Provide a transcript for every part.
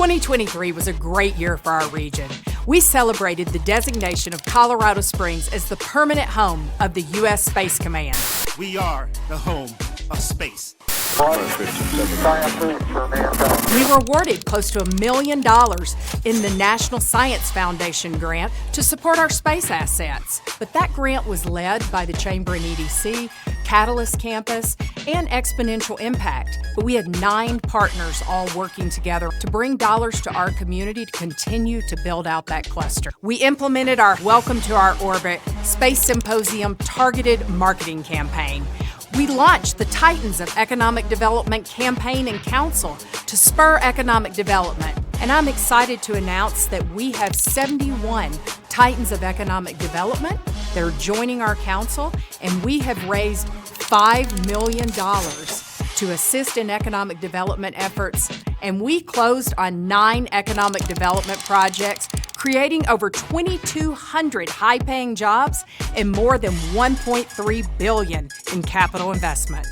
2023 was a great year for our region. We celebrated the designation of Colorado Springs as the permanent home of the U.S. Space Command. We are the home of space. We were awarded close to $1 million in the National Science Foundation grant to support our space assets. But that grant was led by the Chamber and EDC, Catalyst Campus, and Exponential Impact. But we had 9 partners all working together to bring dollars to our community to continue to build out that cluster. We implemented our Welcome to Our Orbit Space Symposium targeted marketing campaign. We launched the Titans of Economic Development Campaign and Council to spur economic development. And I'm excited to announce that we have 71 Titans of Economic Development. They're joining our council, and we have raised $5 million to assist in economic development efforts. And we closed on 9 economic development projects, creating over 2,200 high-paying jobs and more than $1.3 billion in capital investment.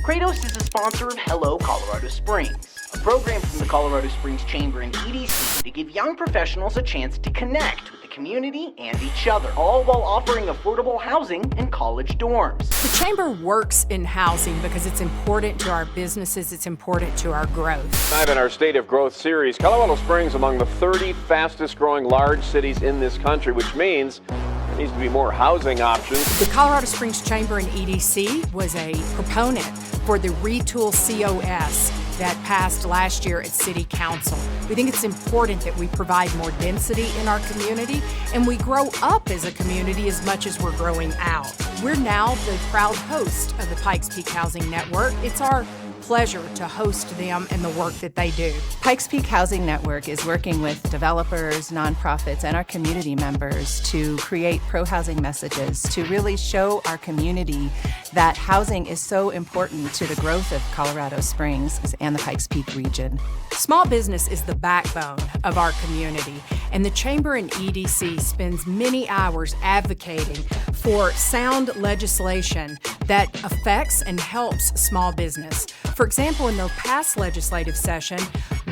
Kratos is a sponsor of Hello Colorado Springs, a program from the Colorado Springs Chamber and EDC to give young professionals a chance to connect with the community and each other, all while offering affordable housing and college dorms. The Chamber works in housing because it's important to our businesses, it's important to our growth. Tonight in our State of Growth series, Colorado Springs among the 30 fastest growing large cities in this country, which means there needs to be more housing options. The Colorado Springs Chamber and EDC was a proponent for the Retool COS that passed last year at City Council. We think it's important that we provide more density in our community and we grow up as a community as much as we're growing out. We're now the proud host of the Pikes Peak Housing Network. It's our pleasure to host them and the work that they do. Pikes Peak Housing Network is working with developers, nonprofits, and our community members to create pro-housing messages to really show our community that housing is so important to the growth of Colorado Springs and the Pikes Peak region. Small business is the backbone of our community, and the Chamber and EDC spends many hours advocating for sound legislation that affects and helps small business. For example, in the past legislative session,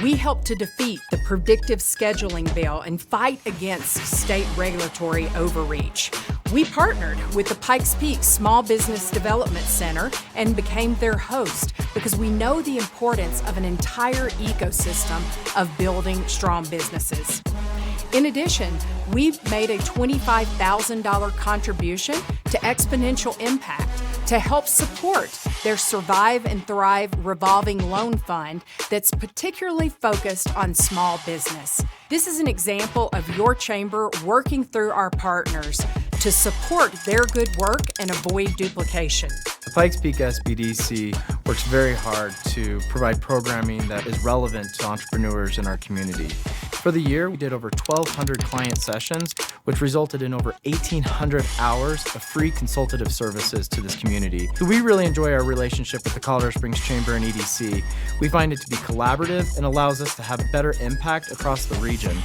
we helped to defeat the predictive scheduling bill and fight against state regulatory overreach. We partnered with the Pikes Peak Small Business Development Center and became their host because we know the importance of an entire ecosystem of building strong businesses. In addition, we've made a $25,000 contribution to Exponential Impact to help support their Survive and Thrive revolving loan fund that's particularly focused on small business. This is an example of your chamber working through our partners to support their good work and avoid duplication. The Pikes Peak SBDC works very hard to provide programming that is relevant to entrepreneurs in our community. For the year, we did over 1,200 client sessions, which resulted in over 1,800 hours of free consultative services to this community. We really enjoy our relationship with the Colorado Springs Chamber and EDC. We find it to be collaborative and allows us to have better impact across the region.